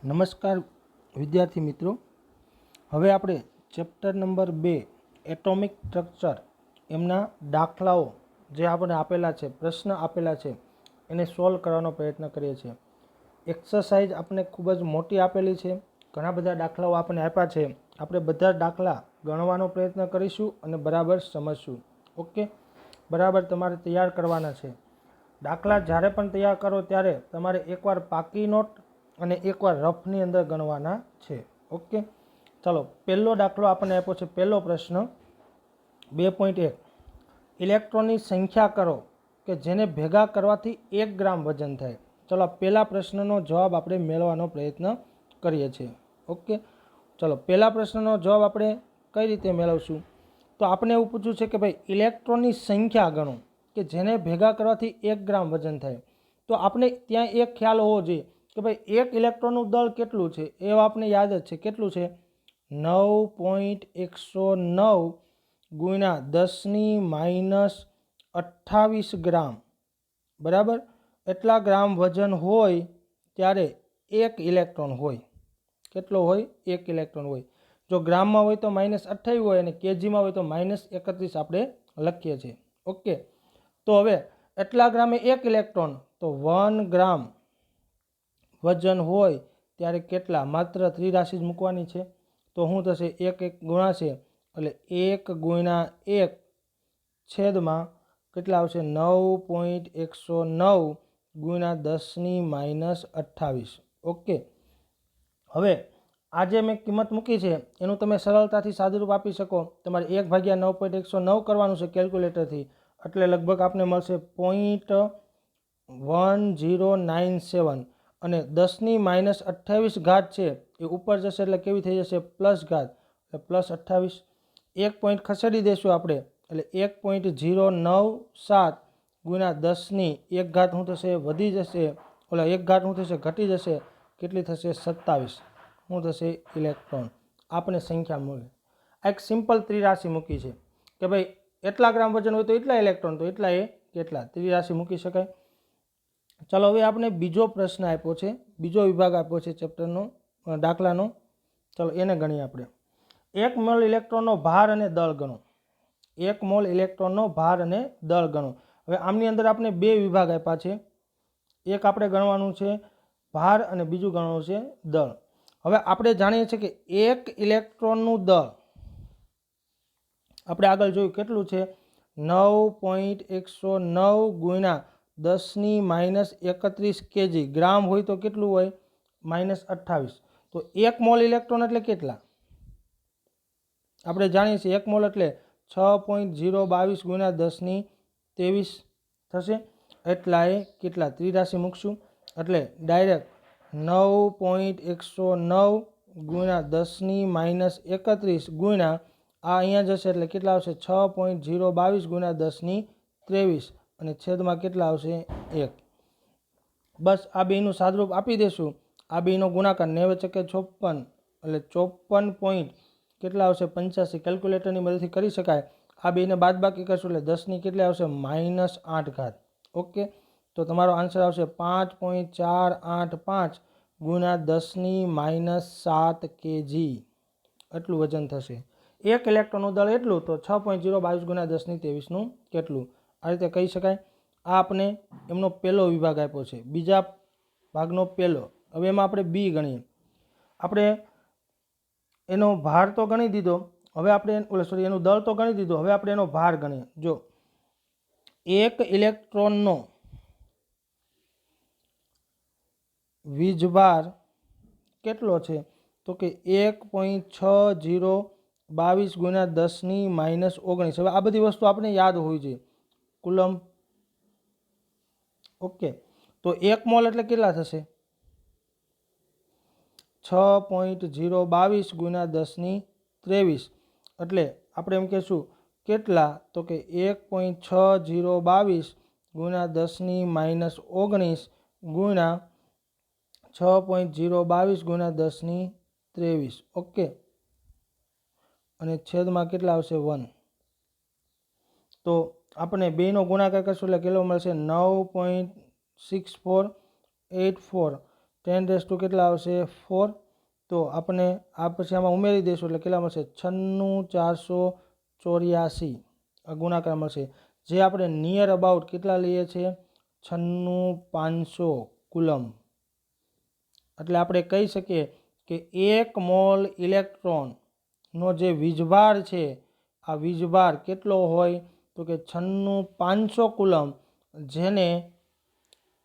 નમસ્કાર વિદ્યાર્થી મિત્રો, હવે આપણે ચેપ્ટર નંબર 2 એટોમિક સ્ટ્રક્ચર એમના દાખલાઓ જે આપણે આપેલા છે, પ્રશ્ન આપેલા છે એને સોલ્વ કરવાનો પ્રયત્ન કરીએ છીએ. એક્સરસાઇઝ આપણે ખૂબ જ મોટી આપેલી છે, ઘણા બધા દાખલાઓ આપણે આપ્યા છે. આપણે બધા દાખલા ગણવાનો પ્રયત્ન કરીશું અને બરાબર સમજશું. ઓકે, બરાબર તમારે તૈયાર કરવાના છે. દાખલા જ્યારે પણ તૈયાર કરો ત્યારે તમારે એકવાર પાકી નોટ અને એકવાર રફની અંદર ગણવાના છે. ઓકે, ચાલો પહેલો દાખલો આપણને આપ્યો છે. પહેલો પ્રશ્ન 2.1 ઇલેક્ટ્રોનની સંખ્યા કરો કે જેને ભેગા કરવાથી 1 ગ્રામ વજન થાય. ચાલો પહેલા પ્રશ્નનો જવાબ આપણે મેળવવાનો પ્રયત્ન કરીએ છીએ. ઓકે, ચાલો પહેલા પ્રશ્નનો જવાબ આપણે કઈ રીતે મેળવશું? તો આપણે એવું પૂછ્યું છે કે ભાઈ ઇલેક્ટ્રોનની સંખ્યા ગણો કે જેને ભેગા કરવાથી 1 ગ્રામ વજન થાય. તો આપણે ત્યાં એક ખ્યાલ હોવો જોઈએ કે ભાઈ એક ઇલેક્ટ્રોનનું દળ કેટલું છે, એ આપણે યાદ જ છે. કેટલું છે? 9.109 ગુણ્યા 10⁻28 ગ્રામ, બરાબર. એટલા ગ્રામ વજન હોય ત્યારે એક ઇલેક્ટ્રોન હોય. કેટલો હોય? એક ઇલેક્ટ્રોન હોય. જો ગ્રામમાં હોય તો -28 હોય અને કેજીમાં હોય તો -31 આપણે લખીએ છીએ. ઓકે, તો હવે એટલા ગ્રામે એક ઇલેક્ટ્રોન, તો 1 ગ્રામ વજન હોય ત્યારે કેટલા? માત્ર ત્રિરાશિ જ મૂકવાની છે. તો શું થશે? એક ગુણાશે એટલે 1 ગુણ્યા 1 છેદમાં કેટલા આવશે? 9.109 ગુણ્યા 10⁻28. ઓકે, હવે આ જે મેં કિંમત મૂકી છે એનું તમે સરળતાથી સાદુરૂપ આપી શકો. તમારે 1/9.109 કરવાનું છે કેલ્ક્યુલેટરથી, એટલે લગભગ આપને મળશે 0.1097 અને 10⁻28 ઘાત છે એ ઉપર જશે એટલે કેવી થઈ જશે? પ્લસ ઘાત, એટલે +28. 1 પોઈન્ટ ખસેડી દઈશું આપણે એટલે 1.097 ગુણ્યા 10⁻1 ઘાત શું થશે? વધી જશે. ઓલા 1 ઘાત શું થશે? ઘટી જશે. કેટલી થશે? 27. શું થશે? ઇલેક્ટ્રોન આપણે સંખ્યા મળે. આ એક સિમ્પલ ત્રિરાશિ મૂકી છે કે ભાઈ એટલા ગ્રામ વજન હોય તો એટલા ઇલેક્ટ્રોન, તો એટલા એ કેટલા, ત્રિરાશિ મૂકી શકાય. ચાલો હવે આપણે બીજો પ્રશ્ન આપ્યો છે, બીજો વિભાગ આપ્યો છે ચેપ્ટરનો, દાખલાનો. ચાલો એને ગણીએ આપણે. 1 મોલ ઇલેક્ટ્રોનનો ભાર અને દળ ગણો. 1 મોલ ઇલેક્ટ્રોનનો ભાર અને દળ ગણો. હવે આમની અંદર આપણે બે વિભાગ આપ્યા છે. એક આપણે ગણવાનું છે ભાર અને બીજું ગણવાનું છે દળ. હવે આપણે જાણીએ છીએ કે એક ઇલેક્ટ્રોનનું દળ આપણે આગળ જોયું કેટલું છે? 9.109 ગુણ્યા 10⁻31 કેજી. ગ્રામ હોય તો કેટલું હોય? -28. તો 1 મોલ ઇલેક્ટ્રોન એટલે કેટલા? આપણે જાણીએ છીએ 1 મોલ એટલે 6.022 ગુણ્યા 10⁻23 થશે. એટલા એ કેટલા? ત્રિરાશિ મૂકશું એટલે ડાયરેક્ટ 9.109 ગુણ્યા 10⁻31 ગુણ્યા આ અહીંયા જશે એટલે કેટલા આવશે? 6.022 ગુણ્યા 10⁻23 અને છેદમાં કેટલા આવશે? 1. બસ આ બેનું સાદરૂપ આપી દેશું. આ બેનો ગુણાકાર 9 × 54 એટલે 54 પોઈન્ટ કેટલા આવશે? 85. કેલ્ક્યુલેટરની મદદથી કરી શકાય. આ બેને બાદબાકી કરશું એટલે 10ની કેટલી આવશે? -8 ઘાત. ઓકે, તો તમારો આન્સર આવશે 5.485 ગુણ્યા 10⁻7 કેજી. એટલું વજન થશે. એક ઇલેક્ટ્રોનનું દળ એટલું, તો 6.022 ગુણ્યા 10⁻23 કેટલું? આ રીતે કહી શકાય. આ આપણે એમનો પહેલો વિભાગ આપ્યો છે, બીજા ભાગનો પહેલો. હવે એમાં આપણે બી ગણીએ. આપણે એનો ભાર તો ગણી દીધો, હવે આપણે એનું દળ તો ગણી દીધું, હવે આપણે એનો ભાર ગણીએ. જો એક ઇલેક્ટ્રોનનો વીજભાર કેટલો છે? તો કે 1.6022 ગુણ્યા 10⁻19. હવે આ બધી વસ્તુ આપણે યાદ હોવી જોઈએ. કુલમ. ઓકે, તો 1 મોલ એટલે કેટલા થશે? 6.022 ગુણ્યા 10⁻23 એટલે આપણે એમ કહેશું કેટલા? તો કે 1.6022 ગુણ્યા 10⁻19 ગુણ્યા 6.022 ગુણ્યા 10⁻23. ઓકે, અને છેદમાં કેટલા આવશે? 1. તો આપણે બેનો ગુણાકાર કરશું એટલે કેટલો મળશે? 9.6484 10 કેટલા આવશે 4। તો આપણે આ પછી આમાં ઉમેરી દઈશું એટલે કેટલા મળશે 96,484 આ ગુણાકાર મળશે, જે આપણે નિયર અબાઉટ કેટલા લઈએ છીએ 96,500 કુલમ। એટલે આપણે કહી શકીએ કે 1 મોલ ઇલેક્ટ્રોનનો જે વીજભાર છે, આ વીજભાર કેટલો હોય તો કે 96,500 કુલમ, જેને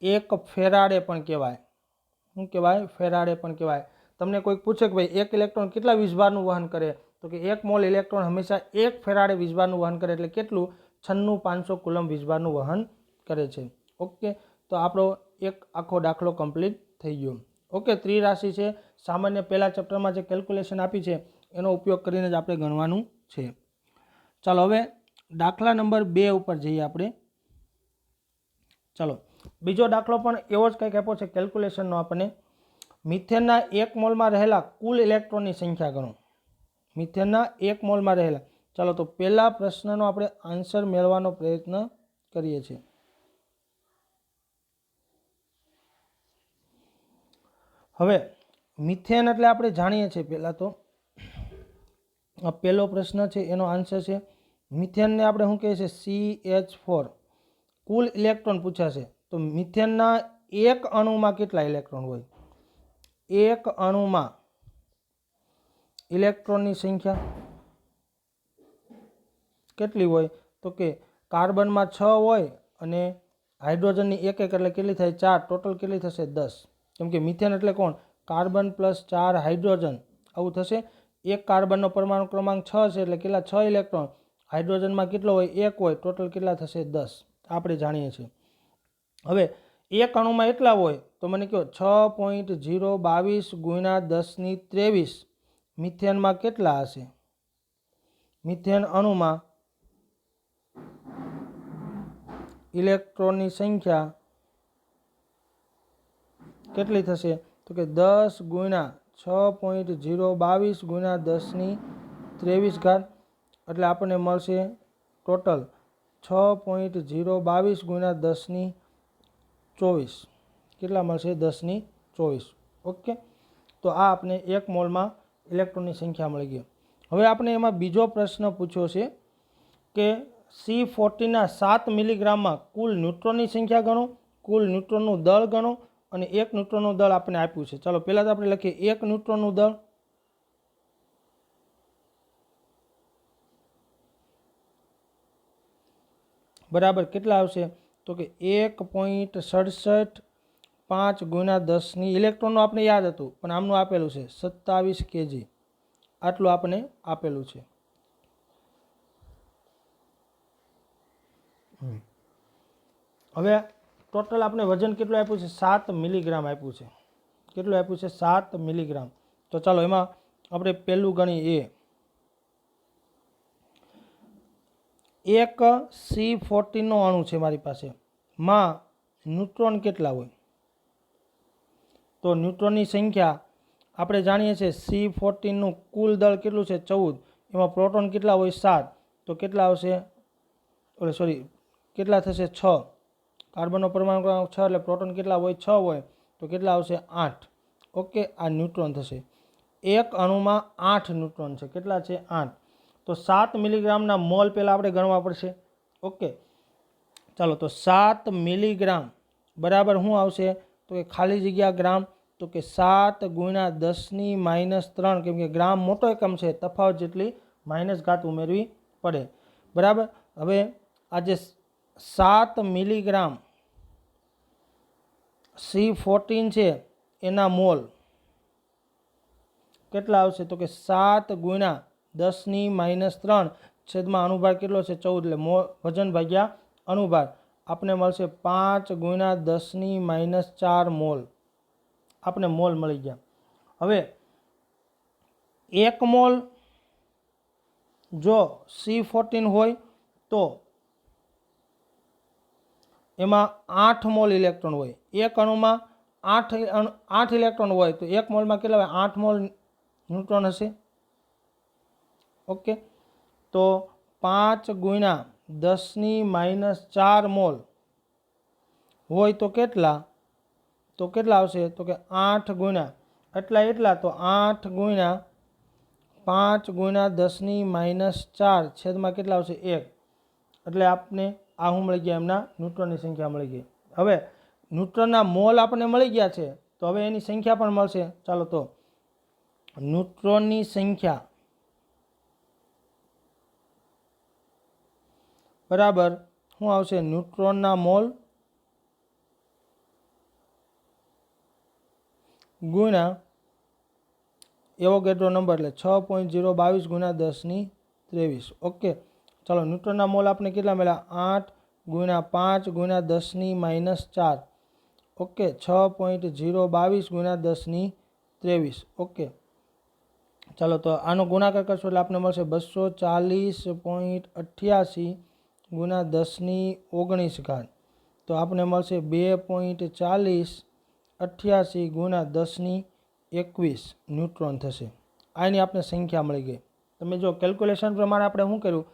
1 ફેરાડે પણ કહેવાય। શું કહેવાય? ફેરાડે પણ કહેવાય। તમને કોઈક પૂછે કે ભાઈ 1 ઇલેક્ટ્રોન કેટલા વીજભારનું વહન કરે, તો કે 1 મોલ ઇલેક્ટ્રોન હંમેશા 1 ફેરાડે વીજભારનું વહન કરે, એટલે કેટલું 96,500 કુલમ વીજભારનું વહન કરે છે। ઓકે, તો આપણો એક આખો દાખલો કમ્પ્લીટ થઈ ગયો। ઓકે, ત્રિરાશિ છે, સામાન્ય પહેલા ચેપ્ટરમાં જે કેલ્ક્યુલેશન આપી છે એનો ઉપયોગ કરીને જ આપણે ગણવાનું છે। ચાલો હવે દાખલા નંબર 2 ઉપર જઈએ આપણે। ચાલો બીજો દાખલો પણ એવો જ કંઈક આપ્યો છે કેલ્ક્યુલેશનનો આપણને। મિથેનના 1 મોલમાં રહેલા કુલ ઇલેક્ટ્રોનની સંખ્યા ગણો। મિથેનના 1 મોલમાં રહેલા, ચાલો તો પહેલા પ્રશ્નનો આપણે આન્સર મેળવવાનો પ્રયત્ન કરીએ છીએ। હવે મિથેન એટલે આપણે જાણીએ છીએ, પહેલા તો આ પહેલો પ્રશ્ન છે એનો આન્સર છે મિથેનને આપણે શું કહીએ છીએ CH4। કુલ ઇલેક્ટ્રોન પૂછાશે, તો મિથેનના એક અણુમાં કેટલા ઇલેક્ટ્રોન હોય? એક અણુમાં ઇલેક્ટ્રોનની સંખ્યા કેટલી હોય? તો કે કાર્બનમાં 6 હોય અને હાઇડ્રોજનની એક એટલે કેટલી થાય 4, ટોટલ કેટલી થશે 10। કેમ કે મિથેન એટલે કોણ? કાર્બન પ્લસ 4 હાઇડ્રોજન, આવું થશે। એક કાર્બનનો પરમાણુ ક્રમાંક 6 છે એટલે કેટલા 6 ઇલેક્ટ્રોન, હાઇડ્રોજનમાં કેટલો હોય 1 હોય, ટોટલ કેટલા થશે 10, આપણે જાણીએ છીએ। હવે એક અણુમાં એટલા હોય તો મને કહો 6.022 ગુણ્યા 1023 મિથેનમાં કેટલા હશે? મિથેન અણુમાં ઇલેક્ટ્રોનની સંખ્યા કેટલી થશે? તો કે 10 ગુણ્યા 6.022 ગુણ્યા 1023 ઘાત, એટલે આપણને મળશે ટોટલ 6.022 ગુણ્યા 1024, કેટલા મળશે 1024। ઓકે, તો આ આપણે 1 મોલમાં ઇલેક્ટ્રોનની સંખ્યા મળી ગઈ। હવે આપણે એમાં બીજો પ્રશ્ન પૂછ્યો છે કે C14ના 7 મિલીગ્રામમાં કુલ ન્યુટ્રોનની સંખ્યા ગણો, કુલ ન્યુટ્રોનનું દળ ગણો અને 1 ન્યુટ્રોનનું દળ આપણે આપ્યું છે। ચાલો પહેલાં તો આપણે લખીએ 1 ન્યુટ્રોનનું દળ, બરાબર કેટલા આવશે? તો કે 1.67 ગુણ્યા 10ની ઇલેક્ટ્રોનનું આપણે યાદ હતું, પણ આમનું આપેલું છે 27 kg, આટલું આપણે આપેલું છે। હવે ટોટલ આપણે વજન કેટલું આપ્યું છે? 7 મિલીગ્રામ આપ્યું છે। કેટલું આપ્યું છે? 7 મિલીગ્રામ। તો ચાલો એમાં આપણે પહેલું ગણીએ। એક C14નો અણુ છે મારી પાસે, માં ન્યુટ્રોન કેટલા હોય? તો ન્યુટ્રોનની સંખ્યા આપણે જાણીએ છીએ C14નું કુલ દળ કેટલું છે 14, એમાં પ્રોટોન કેટલા હોય 7, તો કેટલા આવશે? સોરી, કેટલા થશે 6, કાર્બનનો પરમાણુ ક્રમાંક 6 એટલે પ્રોટોન કેટલા હોય 6 હોય, તો કેટલા આવશે 8। ઓકે, આ ન્યુટ્રોન થશે। એક અણુમાં 8 ન્યુટ્રોન છે, કેટલા છે 8। તો 7 મિલીગ્રામના મોલ પહેલાં આપણે ગણવા પડશે। ઓકે, ચાલો તો 7 મિલીગ્રામ બરાબર શું આવશે? તો કે ખાલી જગ્યા ગ્રામ, તો કે 7 ગુણ્યા 10⁻3, કેમ કે ગ્રામ મોટો એકમ છે, તફાવત જેટલી માઇનસ ઘાત ઉમેરવી પડે, બરાબર। હવે આ જે 7 મિલીગ્રામ C14 છે એના મોલ કેટલા આવશે? તો કે 7 ગુણ્યા 10⁻3 છેદમાં અણુભાર કેટલો છે 14, એટલે વજન ભાગ્યા અણુભાર આપણે મળશે 5 ગુણ્યા 10⁻4 મોલ, આપણે મોલ મળી ગયા। હવે 1 મોલ જો C14 હોય તો એમાં 8 મોલ ઇલેક્ટ્રોન હોય। એક અણુમાં 8 ઇલેક્ટ્રોન હોય તો 1 મોલમાં કેટલા હોય? 8 મોલ ન્યુટ્રોન હશે। ઓકે, તો 5 ગુણ્યા 10⁻4 મોલ હોય તો કેટલા? તો કેટલા આવશે? તો કે 8 ગુણ્યા એટલા તો 8 ગુણ્યા 5 ગુણ્યા 10⁻4 છેદમાં કેટલા આવશે? 1. એટલે આપને આ શું મળી ગયા? એમના ન્यूट्रॉनની સંખ્યા મળી ગઈ. હવે ન્यूट्रॉनના મોલ આપણને મળી ગયા છે, તો હવે એની સંખ્યા પણ મળશે. ચાલો તો ન્यूट्रॉनની સંખ્યા બરાબર શું આવશે? ન્यूट्रॉनના મોલ ગુણ્યા એવોગેડ્રો નંબર એટલે 6.022 ગુણ્યા 10⁻23. ઓકે, ચાલો ન્यूट्रॉनના મોલ આપણે કેટલા મળ્યા? 8 ગુણ્યા 5 ગુણ્યા 10⁻4. ઓકે, 6.022 ગુણ્યા 10⁻23. ઓકે, ચાલો તો આનો ગુણાકાર કરશો એટલે આપણે મળશે 240.88 ગુણ્યા 10⁻19 ઘાત. તો આપણે મળશે 2.4088 ગુણ્યા 10⁻21 ન્यूट्रॉन થશે. આની આપણે સંખ્યા મળી ગઈ. તમે જો કેલ્ક્યુલેશન પ્રમાણે આપણે શું કર્યું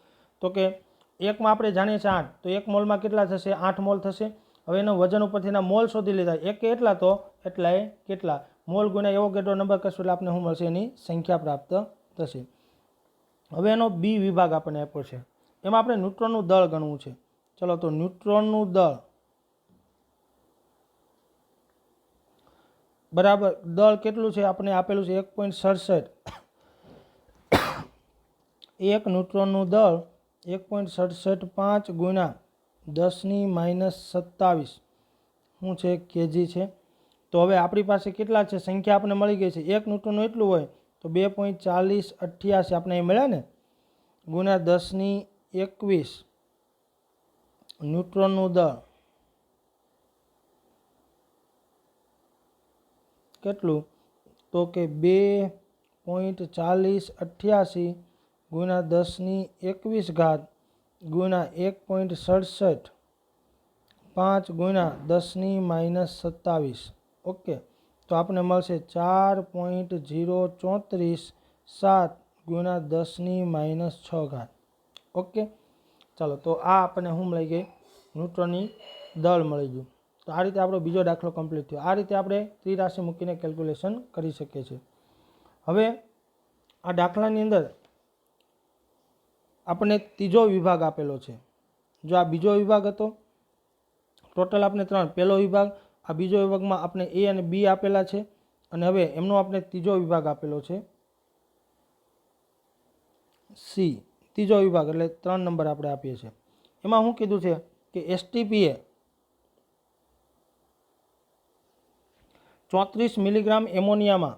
તો કે એકમાં આપણે જાણીએ છીએ 8, તો એક મોલમાં કેટલા થશે? 8 મોલ થશે. હવે એનો વજન ઉપરથી એના મોલ શોધી લીધા. એક એટલા તો એટલા એ કેટલા મોલ ગુણ્યા એવોગેડ્રો નંબર કરશું એટલે આપણે શું મળશે? એની સંખ્યા પ્રાપ્ત થશે. હવે એનો બી વિભાગ આપણને આપ્યો છે, એમાં આપણે ન્यूट्रॉनનું દળ ગણવું છે. ચલો તો ન્यूट्रॉनનું દળ બરાબર દળ કેટલું છે? આપણે આપેલું છે 1.67. એક ન્यूट्रॉनનું દળ 1.675 ગુણ્યા 10⁻27 શું છે? કેજી છે. તો હવે આપણી પાસે કેટલા છે? સંખ્યા આપણને મળી ગઈ છે. એક ન્यूट्रॉनનું એટલું હોય તો 2.4088 આપણે અહીં મળ્યા ને ગુણ્યા 10⁻21 ન્यूट्रॉनનું દળ કેટલું? તો કે 2.4088 ગુણ્યા 10⁻21 ઘાત ગુણ્યા 1.67 ગુણ્યા 10⁻27. ઓકે, તો આપણે મળશે 4.034 ગુણ્યા 10⁻6 ઘાત. ઓકે, ચાલો તો આ આપણને શું મળી ગઈ? ન્यूट्रॉनની દળ મળી ગયું. તો આ રીતે આપણો બીજો દાખલો કમ્પ્લીટ થયો. આ રીતે આપણે ત્રિરાશિ મૂકીને કેલ્ક્યુલેશન કરી શકીએ છીએ. હવે આ દાખલાની અંદર આપણને ત્રીજો વિભાગ આપેલો છે. જો આ બીજો વિભાગ હતો, ટોટલ આપણે 3, પહેલો વિભાગ, આ બીજો વિભાગમાં આપણે એ અને બી આપેલા છે, અને હવે એમનો આપણે ત્રીજો વિભાગ આપેલો છે સી. ત્રીજો વિભાગ એટલે 3 નંબર આપણે આપીએ છીએ. એમાં શું કીધું છે કે એસટીપીએ 34 મિલીગ્રામ એમોનિયામાં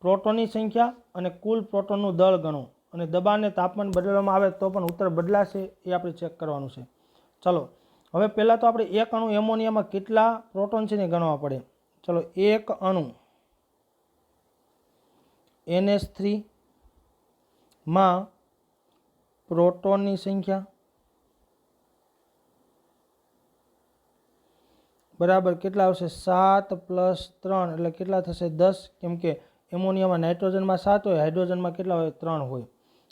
પ્રોટોનની સંખ્યા અને કુલ પ્રોટોનનું દળ ગણો, અને દબાણને તાપમાન બદલવામાં આવે તો પણ ઉત્તર બદલાશે એ આપણે ચેક કરવાનું છે. ચલો હવે પહેલાં તો આપણે એક અણુ એમોનિયામાં કેટલા પ્રોટોન છે ને ગણવા પડે. ચલો એક અણુ NH3 માં પ્રોટોનની સંખ્યા બરાબર કેટલા આવશે? 7 + 3 એટલે કેટલા થશે? 10. કેમ કે એમોનિયામાં નાઇટ્રોજનમાં 7 હોય, હાઇડ્રોજનમાં કેટલા હોય? 3 હોય.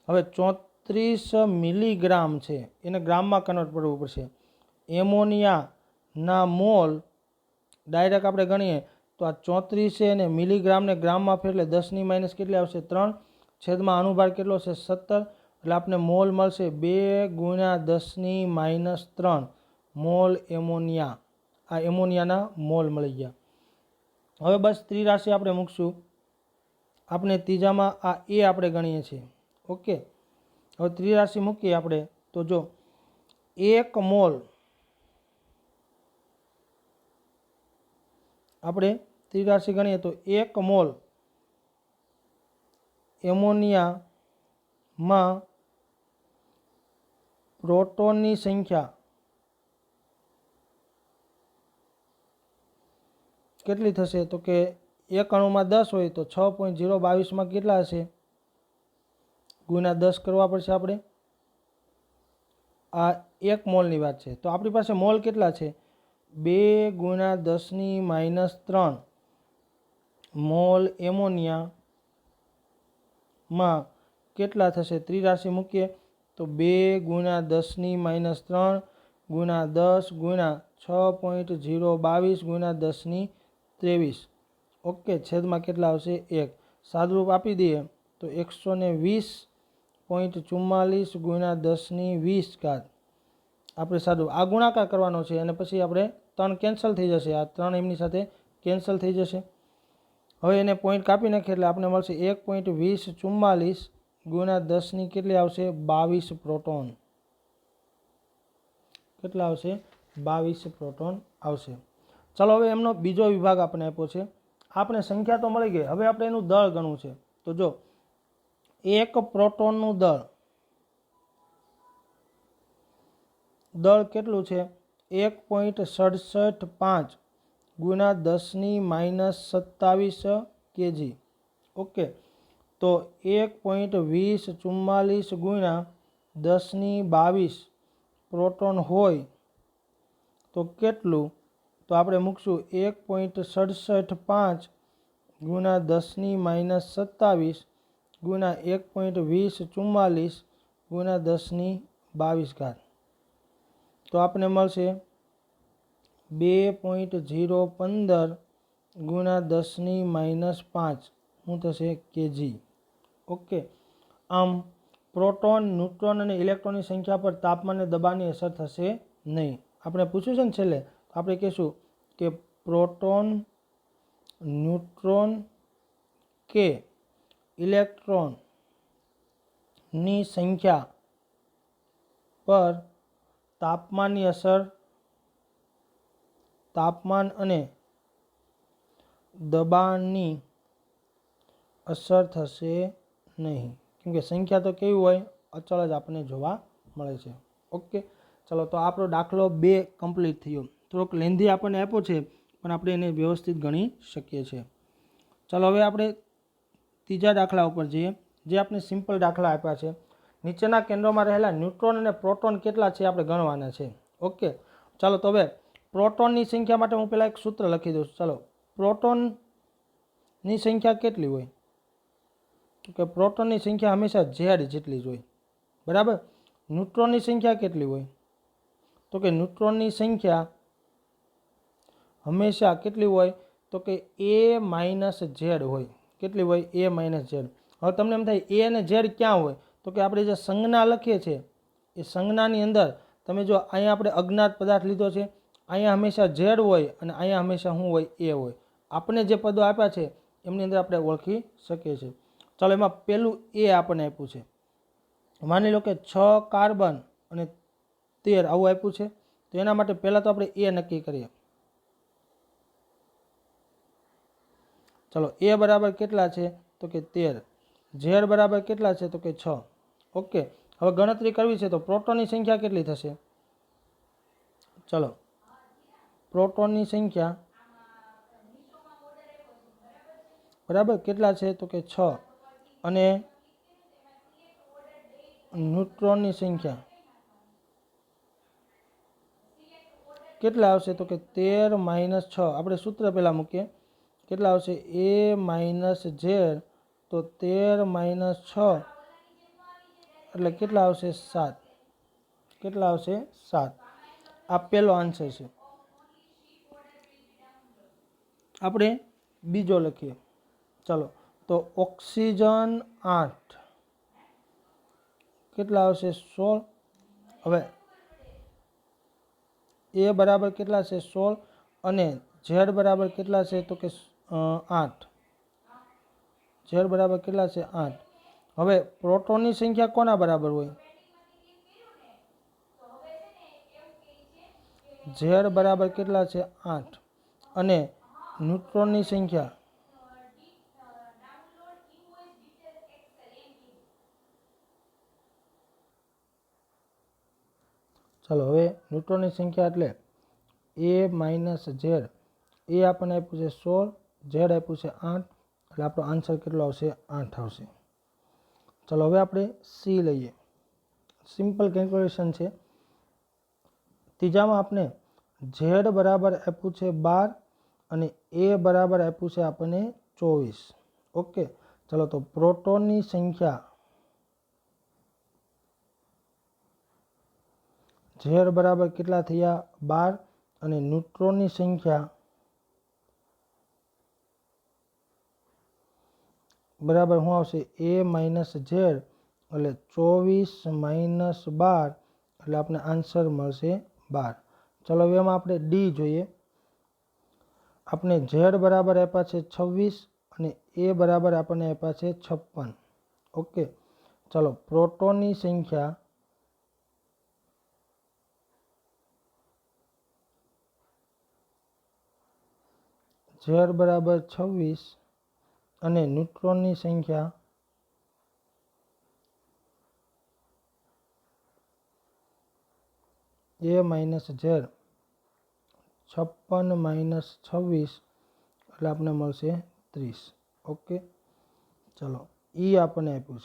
હવે 34 મિલીગ્રામ છે, એને ગ્રામમાં કન્વર્ટ કરવું પડશે. એમોનિયાના મોલ ડાયરેક્ટ આપણે ગણીએ તો આ 34 છે અને મિલીગ્રામને ગ્રામમાં ફેરલે 10⁻- કેટલી આવશે? 3 છેદમાં અનુભાર કેટલો છે? 17. એટલે આપણે મોલ મળશે 2 ગુણ્યા 10⁻³ મોલ એમોનિયા. આ એમોનિયાના મોલ મળી ગયા. હવે બસ ત્રિરાશિ આપણે મૂકશું. આપણે ત્રીજામાં આ એ આપણે ગણીએ છીએ. ઓકે, હવે ત્રિરાશિ મૂકીએ આપણે તો જો 1 મોલ આપણે ત્રિરાશિ ગણીએ તો 1 મોલ એમોનિયામાં પ્રોટોનની સંખ્યા કેટલી થશે? તો કે એક અણુમાં 10 હોય તો 6.022 કેટલા હશે? ગુણ્યા 10 કરવા પડશે આપણે. આ 1 મોલની વાત છે. તો આપણી પાસે મોલ કેટલા છે? 2 ગુણ્યા 10⁻³ મોલ એમોનિયામાં કેટલા થશે? ત્રિરાશિ મૂકીએ તો 2 ગુણ્યા 10⁻³ ગુણ્યા 10 ગુણ્યા 6.022 ગુણ્યા 10⁻³ 23 ઓકે છેદમાં કેટલા આવશે 1 સાદુરૂપ આપી દઈએ તો 120.44 ગુણ્યા 10⁻20 આપણે સાદું આ ગુણાકાર કરવાનો છે અને પછી આપણે 3 કેન્સલ થઈ જશે આ 3 એમની સાથે કેન્સલ થઈ જશે હવે એને પોઈન્ટ કાપી નાખીએ એટલે આપણે મળશે 1.2044 ગુણ્યા 10 કેટલી આવશે 22 પ્રોટોન કેટલા આવશે 22 પ્રોટોન આવશે ચાલો હવે એમનો બીજો વિભાગ આપણે આપ્યો છે આપણે સંખ્યા તો મળી ગઈ હવે આપણે એનું દળ ગણવું છે તો જો એક પ્રોટોનનું દળ કેટલું છે 1.675 ગુણ્યા 10⁻27 kg ઓકે તો 1.2044 ગુણ્યા 10⁻22 પ્રોટોન હોય તો કેટલું તો આપણે મૂકશું 1.675 ગુણ્યા 10⁻27 ગુણ્યા 1.2044 ગુણ્યા 10⁻22 તો આપણે મળશે 2.015 ગુણ્યા 10⁻5 શું થશે kg ઓકે આમ પ્રોટોન ન્યુટ્રોન અને ઇલેક્ટ્રોનની સંખ્યા પર તાપમાન અને દબાણની અસર થશે નહીં આપણે પૂછ્યું છે ને છેલ્લે તો આપણે કહીશું કે પ્રોટોન ન્યુટ્રોન કે ઇલેક્ટ્રોનની સંખ્યા પર તાપમાનની અસર તાપમાન અને દબાણની અસર થશે નહીં કેમ કે સંખ્યા તો કેવી હોય અચળ જ આપણને જોવા મળે છે ઓકે ચલો તો આપણો દાખલો 2 કમ્પ્લીટ થયો થોડોક લેન્ધી આપણને આપ્યો છે પણ આપણે એને વ્યવસ્થિત ગણી શકીએ છીએ ચાલો હવે આપણે ત્રીજા દાખલા ઉપર જઈએ જે આપણે સિમ્પલ દાખલા આપ્યા છે નીચેના કેન્દ્રોમાં રહેલા ન્યુટ્રોન અને પ્રોટોન કેટલા છે આપણે ગણવાના છે ઓકે ચાલો તો હવે પ્રોટોનની સંખ્યા માટે હું પહેલાં એક સૂત્ર લખી દઉં ચાલો પ્રોટોનની સંખ્યા કેટલી હોય તો કે પ્રોટોનની સંખ્યા હંમેશા ઝેડ જેટલી જ હોય બરાબર ન્યુટ્રોનની સંખ્યા કેટલી હોય તો કે ન્યુટ્રોનની સંખ્યા હંમેશા કેટલી હોય તો કે a-z હોય કેટલી હોય a-z હવે તમને એમ થાય a અને z ક્યાં હોય તો કે આપણે જે સંજ્ઞા લખીએ છીએ એ સંજ્ઞાની અંદર તમે જો અહીંયા આપણે અજ્ઞાત પદાર્થ લીધો છે અહીંયા હંમેશા z હોય અને અહીંયા હંમેશા શું હોય a હોય આપણે જે પદો આપ્યા છે એમની અંદર આપણે ઓળખી શકીએ છીએ ચાલો એમાં પહેલું એ આપણને આપ્યું છે માની લો કે 6 કાર્બન અને 13 આવું આપ્યું છે તો એના માટે પહેલાં તો આપણે એ નક્કી કરીએ ચલો એ બરાબર કેટલા છે તો કે 13 ઝેડ બરાબર કેટલા છે તો કે 6 ઓકે હવે ગણતરી કરવી છે તો પ્રોટોનની સંખ્યા કેટલી થશે ચલો પ્રોટોનની સંખ્યા બરાબર કેટલા છે તો કે 6 અને ન્યુટ્રોનની સંખ્યા કેટલા આવશે તો કે 13 - 6 આપણે સૂત્ર પહેલાં મૂકીએ કેટલા આવશે a-z તો 13 - 6 એટલે કેટલા આવશે 7 કેટલા આવશે 7 આ પહેલો આન્સર છે આપણે બીજો લખીએ ચાલો તો ઓક્સિજન 8 કેટલા આવશે 16 હવે એ બરાબર કેટલા છે 16 અને ઝેડ બરાબર કેટલા છે તો કે 8 ઝેડ બરાબર કેટલા છે 8 હવે પ્રોટોનની સંખ્યા કોના બરાબર હોય ઝેડ બરાબર કેટલા છે 8 અને ન્યુટ્રોનની સંખ્યા ચાલો હવે ન્યુટ્રોનની સંખ્યા એટલે a-z એ આપણને આપ્યું છે 16 ઝેડ આપ્યું છે 8 એટલે આપણો આન્સર કેટલો આવશે 8 આવશે ચાલો હવે આપણે સી લઈએ સિમ્પલ કેલ્ક્યુલેશન છે ત્રીજામાં આપણે ઝેડ બરાબર આપ્યું છે 12 અને એ બરાબર આપ્યું છે આપણને 24 ઓકે ચાલો તો પ્રોટોનની સંખ્યા ઝેડ બરાબર કેટલા થયા 12 અને ન્યુટ્રોનની સંખ્યા બરાબર શું આવશે a માઇનસ ઝેડ એટલે 24 માઇનસ 12 એટલે આપણે આન્સર મળશે 12. ચલો હવે એમાં આપણે ડી જોઈએ. આપણે ઝેડ બરાબર આપ્યા છે 26 અને એ બરાબર આપણને આપ્યા છે 56. ઓકે, ચલો પ્રોટોનની સંખ્યા ઝેડ બરાબર 26 અને ન્યુટ્રોનની સંખ્યા એ માઇનસ ઝેડ 56 માઇનસ 26 એટલે આપણને મળશે 30. ઓકે, ચલો ઈ આપણને આપ્યું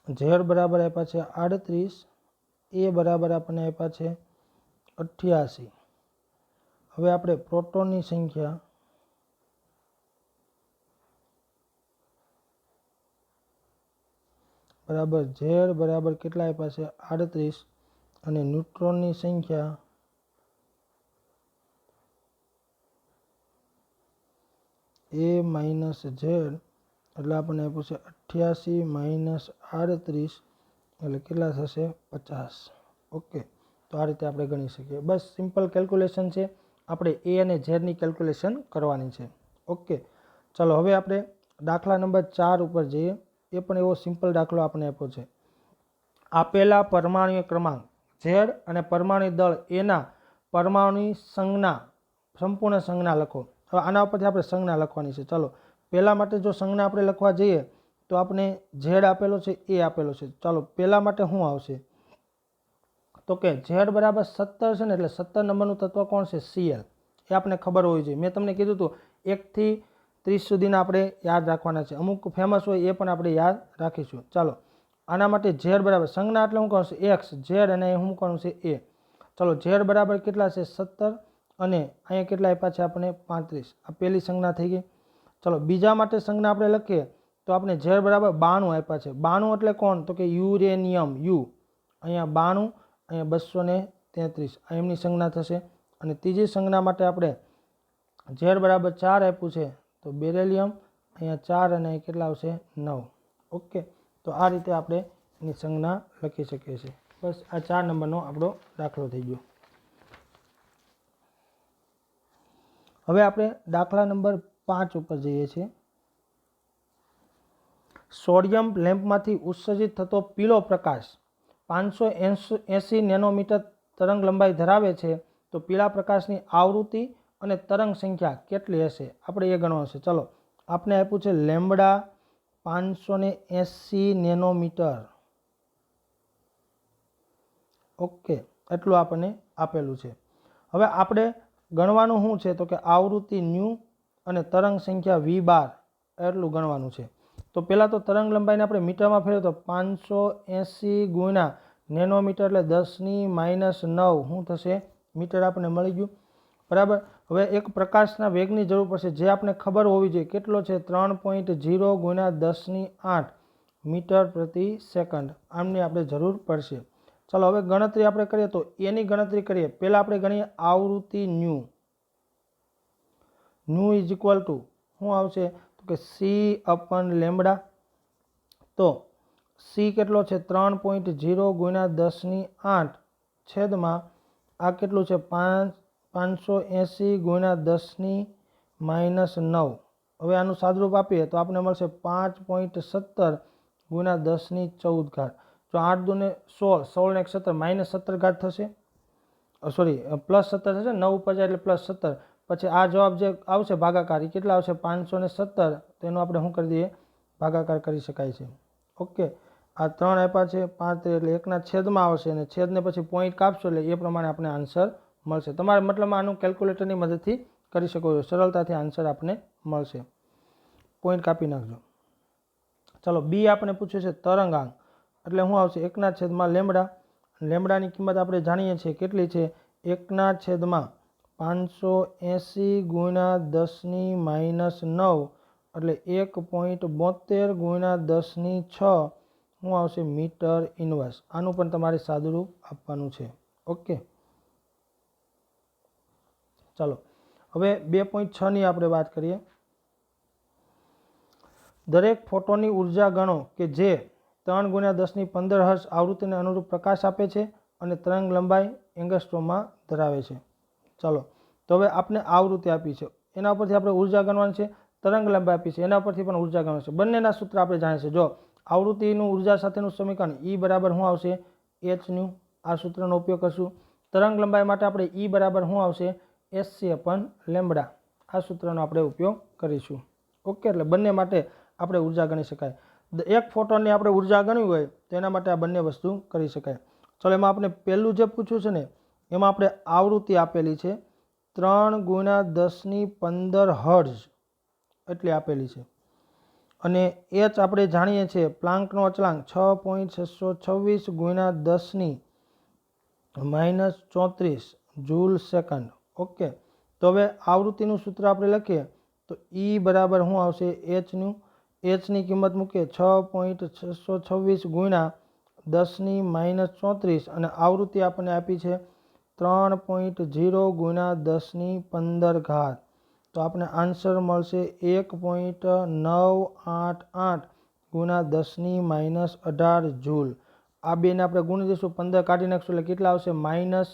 છે ઝેડ બરાબર આપ્યા છે 38, એ બરાબર આપણને આપ્યા છે 88. હવે આપણે પ્રોટોનની સંખ્યા બરાબર ઝેડ બરાબર કેટલા આપ્યા છે 38 અને ન્યુટ્રોનની સંખ્યા એ માઇનસ ઝેડ એટલે આપણને આપ્યું છે 88 માઇનસ 38 એટલે કેટલા થશે 50. ઓકે, તો આ રીતે આપણે ગણી શકીએ. બસ સિમ્પલ કેલ્ક્યુલેશન છે, આપણે એ અને ઝેડની કેલ્ક્યુલેશન કરવાની છે. ઓકે, ચલો હવે આપણે દાખલા નંબર 4 ઉપર જઈએ. એ પણ એવો સિમ્પલ દાખલો આપણે આપ્યો છે. આપેલા પરમાણુય ક્રમાંક ઝેડ અને પરમાણુ દળ એના પરમાણુની સંજ્ઞા સંપૂર્ણ સંજ્ઞા લખો. હવે આના ઉપરથી આપણે સંજ્ઞા લખવાની છે. ચલો પહેલા માટે જો સંજ્ઞા આપણે લખવા જઈએ તો આપણે ઝેડ આપેલો છે, એ આપેલો છે. ચાલો પહેલા માટે શું આવશે તો કે ઝેડ બરાબર 17 છે ને, એટલે 17 નંબરનું તત્વ કોણ છે Cl. એ આપણે ખબર હોવી જોઈએ. મેં તમને કીધું હતું 1 થી 30 સુધીના આપણે યાદ રાખવાના છે. અમુક ફેમસ હોય એ પણ આપણે યાદ રાખીશું. ચાલો આના માટે ઝેડ બરાબર સંજ્ઞા એટલે શું કરવું છે એક્સ ઝેડ અને શું કરવું છે એ. ચલો ઝેડ બરાબર કેટલા છે 17 અને અહીંયા કેટલા આપ્યા છે આપણે 35. આ પહેલી સંજ્ઞા થઈ ગઈ. ચલો બીજા માટે સંજ્ઞા આપણે લખીએ તો આપણે ઝેડ બરાબર 92 આપ્યા છે. 92 એટલે કોણ તો કે યુરેનિયમ યુ. અહીંયા 92, અહીંયા 233 આ એમની સંજ્ઞા થશે. અને ત્રીજી સંજ્ઞા માટે આપણે ઝેડ બરાબર 4 આપ્યું છે તો બેરેલિયમ અહીંયા 4 અને કેટલા આવશે 9. ઓકે, તો આ રીતે આપણે એની સંજ્ઞા લખી શકીએ છીએ. બસ આ 4 નંબરનો આપણો દાખલો થઈ ગયો. હવે આપણે દાખલા નંબર 5 ઉપર જઈએ છીએ. સોડિયમ લેમ્પમાંથી ઉત્સર્જિત થતો પીળો પ્રકાશ 580 નેનોમીટર તરંગ લંબાઈ ધરાવે છે, તો પીળા પ્રકાશની આવૃત્તિ અને તરંગ સંખ્યા કેટલી હશે આપણે એ ગણવાનું છે. ચલો આપણે આપ્યું છે લેમ્બડા 580 નેનોમીટર. ઓકે, એટલું આપણને આપેલું છે. હવે આપણે ગણવાનું શું છે તો કે આવૃત્તિ ન્યૂ અને તરંગ સંખ્યા v12 એટલું ગણવાનું છે. તો પહેલાં તો તરંગ લંબાઈને આપણે મીટરમાં ફેરવીએ તો 580 ગુણ્યા નેનોમીટર એટલે 10⁻⁹ શું થશે મીટર આપણને મળી ગયું. બરાબર. હવે એક પ્રકાશના વેગની જરૂર પડશે જે આપણે ખબર હોવી જોઈએ કેટલો છે 3.0 ગુણ્યા 10⁸ મીટર પ્રતિ સેકન્ડ. આમની આપણે જરૂર પડશે. ચાલો હવે ગણતરી આપણે કરીએ તો એની ગણતરી કરીએ. પહેલાં આપણે ગણીએ આવૃત્તિ new. New is equal to શું આવશે તો કે C/લેમ્બડા. તો C કેટલો છે 3.0 ગુણ્યા 10⁸ છેદમાં આ કેટલું છે 580 ગુણ્યા 10⁻⁹. હવે આનું સાદુરૂપ આપીએ તો આપણે મળશે 5.17 ગુણ્યા 10⁻14. જો 8 દૂને 16, 16 ને 17 -17 ઘાત થશે. સોરી +17 થશે. 9 ઉપર જાય એટલે +17. પછી આ જવાબ જે આવશે ભાગાકાર એ કેટલા આવશે 517. તો એનો આપણે શું કરી દઈએ ભાગાકાર કરી શકાય છે. ઓકે, આ 3 આપ્યા છે 35 એટલે 1ના છેદમાં આવશે અને છેદને પછી પોઈન્ટ કાપશો એટલે એ પ્રમાણે આપણે આન્સર મળશે. તમારે મતલબમાં આનું કેલ્ક્યુલેટરની મદદથી કરી શકો છો, સરળતાથી આન્સર આપણને મળશે. પોઈન્ટ કાપી નાખજો. ચલો બી આપણે પૂછ્યું છે તરંગાંક એટલે શું આવશે 1/લેમ્બડા. લેમ્બડાની કિંમત આપણે જાણીએ છીએ કેટલી છે 1/580 ગુણ્યા 10⁻⁹ એટલે 1.72 ગુણ્યા 10⁶ શું આવશે મીટર ઇન્વર્સ. આનું પણ તમારે સાદુરૂપ આપવાનું છે. ઓકે, ચાલો હવે 2.6ની આપણે વાત કરીએ. દરેક ફોટોનની ઉર્જા ગણો કે જે 3 × 10⁻15 હર્ટ્ઝ આવૃત્તિને અનુરૂપ પ્રકાશ આપે છે અને તરંગ લંબાઈ એંગસ્ટ્રોમમાં ધરાવે છે। ચાલો, તો હવે આપણે આવૃત્તિ આપી છે, એના પરથી આપણે ઉર્જા ગણવાની છે, તરંગ લંબાઈ આપી છે, એના પરથી પણ ઉર્જા ગણવાની છે। બંનેના સૂત્ર આપણે જાણીએ છીએ। જો આવૃત્તિનું ઉર્જા સાથેનું સમીકરણ E બરાબર શું આવશે? hν, આ સૂત્રનો ઉપયોગ કરશું। તરંગ લંબાઈ માટે આપણે E બરાબર શું આવશે? hc/λ, આ સૂત્રનો આપણે ઉપયોગ કરીશું। ઓકે, એટલે બંને માટે આપણે ઉર્જા ગણી શકાય। એક ફોટોનની આપણે ઉર્જા ગણવી હોય તો એના માટે આ બંને વસ્તુ કરી શકાય। ચલો, એમાં આપણે પહેલું જે પૂછ્યું છે ને એમાં આપણે આવૃત્તિ આપેલી છે 3 × 10⁻15 હર્ટ્ઝ એટલી આપેલી છે અને h આપણે જાણીએ છીએ પ્લાન્કનો અચળાંક 6.626 × 10⁻34 જૂલ સેકન્ડ। ઓકે, તો હવે આવૃત્તિનું સૂત્ર આપણે લખીએ તો E બરાબર શું આવશે? hν, h ની કિંમત મૂકીએ 6.626 × 10⁻34 અને આવૃત્તિ આપણને આપી છે 3.0 × 10⁻15। તો આપણે આન્સર મળશે 1.988 × 10⁻18 જૂલ। આ બેને આપણે ગુણી દઈશું, 15 કાઢી નાખશું એટલે કેટલા આવશે? માઇનસ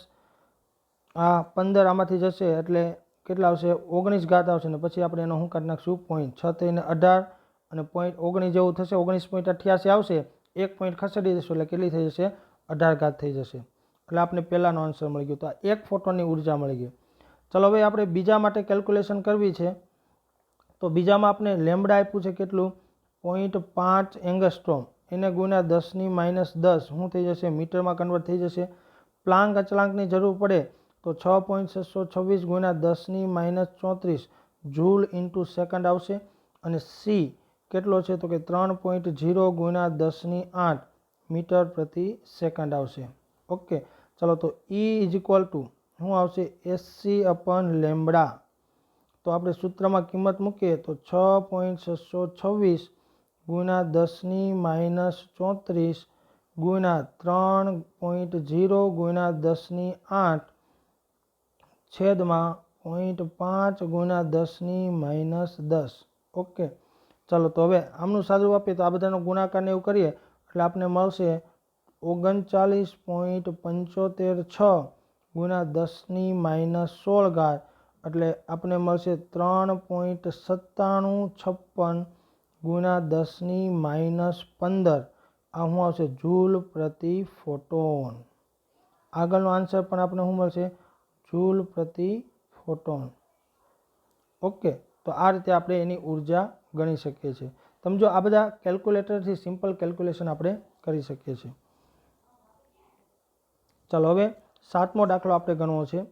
આ 15 આમાંથી જશે એટલે કેટલા આવશે? 19 આવશે ને પછી આપણે એનો શું કાઢી નાખશું? પોઈન્ટ। 6 થઈને 18 અને પોઈન્ટ 19 જેવું થશે, 19.88 આવશે, એક પોઈન્ટ ખસેડી દઈશું એટલે કેટલી થઈ જશે? 18 થઈ જશે। એટલે આપણે પહેલાનો આન્સર મળી ગયો। તો આ એક ફોટોની ઉર્જા મળી ગઈ। ચલો, હવે આપણે બીજા માટે કેલ્ક્યુલેશન કરવી છે તો બીજામાં આપણે લેમ્બડા આપ્યું છે કેટલું? 0.5 એંગસ્ટ્રોમ, એને ગુણ્યા 10⁻10 શું થઈ જશે? મીટરમાં કન્વર્ટ થઈ જશે। પ્લાન્ક અચળાંકની જરૂર પડે તો 6.626 × 10⁻34 જૂલ ઇન્ટુ સેકન્ડ આવશે અને સી કેટલો છે તો કે 3.0 × 10⁸ મીટર પ્રતિ સેકન્ડ આવશે। ઓકે, ચલો, તો E = શું આવશે? hc/λ। તો આપણે સૂત્રમાં કિંમત મૂકીએ તો 6.626 × 10⁻34 ગુણ્યા 3.0 × 10⁸ છેદમાં 0.5 × 10⁻10। ઓકે, ચાલો, તો હવે આમનું સાદું આપીએ તો આ બધાનો ગુણાકારને એવું કરીએ એટલે આપણને મળશે 39.756 × 10⁻16 એટલે આપણને મળશે 3.9756 × 10⁻15। આ શું આવશે? જૂલ પ્રતિ ફોટોન। આગળનો આન્સર પણ આપણે શું મળશે? જૂલ પ્રતિ ફોટોન। ઓકે, તો આ રીતે આપણે એની ઉર્જા ગણી શકીએ છીએ। તમે જો આ બધા કેલ્ક્યુલેટરથી સિમ્પલ કેલ્ક્યુલેશન આપણે કરી શકીએ છીએ। ચાલો, હવે 7મો દાખલો આપણે ગણવો છે।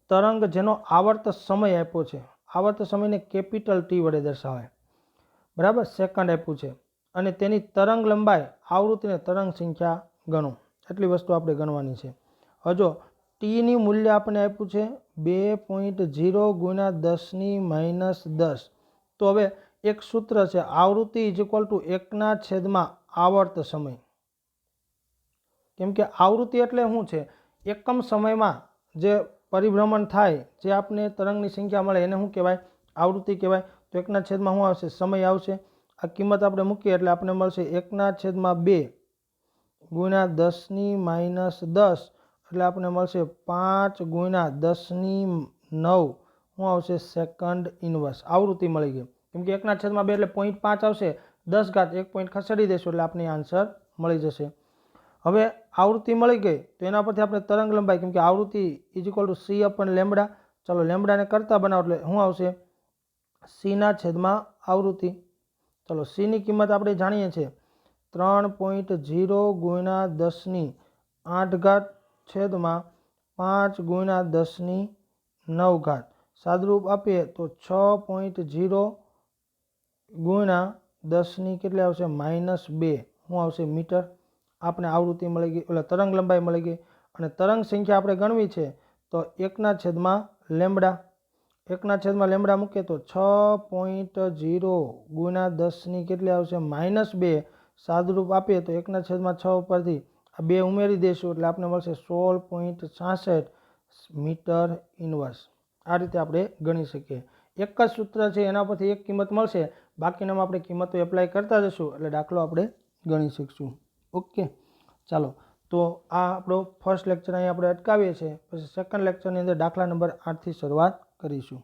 તરંગ જેનો આવર્ત સમય આપ્યો છે, આવર્ત સમયને કેપિટલ T વડે દર્શાવાય, બરાબર, સેકન્ડ આપ્યું છે અને તેની તરંગ લંબાઈ આવૃત્તિને તરંગ સંખ્યા ગણો, એટલી વસ્તુ આપણે ગણવાની છે। હવે જો ટીની મૂલ્ય આપણે આપ્યું છે 2.0 × 10⁻10। તો હવે એક સૂત્ર છે આવૃત્તિ = 1/, આવર્ત સમય। કેમ કે આવૃત્તિ એટલે શું છે? એકમ સમયમાં જે પરિભ્રમણ થાય, જે આપણે તરંગની સંખ્યા મળે એને શું કહેવાય? આવૃત્તિ કહેવાય। તો 1/, શું આવશે? સમય આવશે। આ કિંમત આપણે મૂકીએ એટલે આપણને મળશે 1/2 × 10⁻10 એટલે આપણને મળશે 5 × 10⁹ શું આવશે? સેકન્ડ ઇન્વર્સ આવૃત્તિ મળી ગઈ। કેમ કે 1/2 એટલે 0.5 આવશે, 10 એક પોઈન્ટ ખસેડી દેશું એટલે આપણને આન્સર મળી જશે। હવે આવૃત્તિ મળી ગઈ તો એના પરથી આપણે તરંગ લંબાઈ, કેમ કે આવૃત્તિ = c/λ, ચાલો લેમ્બડાને કરતા બનાવો એટલે શું આવશે? c/આવૃત્તિ। ચલો, c ની કિંમત આપણે જાણીએ છીએ 3.0 × 10⁸ છેદમાં 5 × 10⁹। સાદુરૂપ આપીએ તો 6.0 × 10 કેટલી આવશે? -2 શું આવશે? મીટર। આપણે આવૃત્તિ મળી ગઈ, એટલે તરંગ લંબાઈ મળી ગઈ અને તરંગ સંખ્યા આપણે ગણવી છે તો 1/λ। 1/λ મૂકીએ તો 6.0 × 10 કેટલી આવશે? -2। સાદુરૂપ આપીએ તો 1/6 ઉપરથી આ 2 ઉમેરી દઈશું એટલે આપણને મળશે 16.66 મીટર ઇન્વર્સ। આ રીતે આપણે ગણી શકીએ। એક જ સૂત્ર છે એના પરથી એક કિંમત મળશે બાકીનામાં આપણે કિંમતો એપ્લાય કરતા જશું એટલે દાખલો આપણે ગણી શકશું. ઓકે, ચાલો તો આ આપણો ફર્સ્ટ લેક્ચર અહીં આપણે અટકાવીએ છીએ. પછી સેકન્ડ લેક્ચરની અંદર દાખલા નંબર 8થી શરૂઆત કરીશું.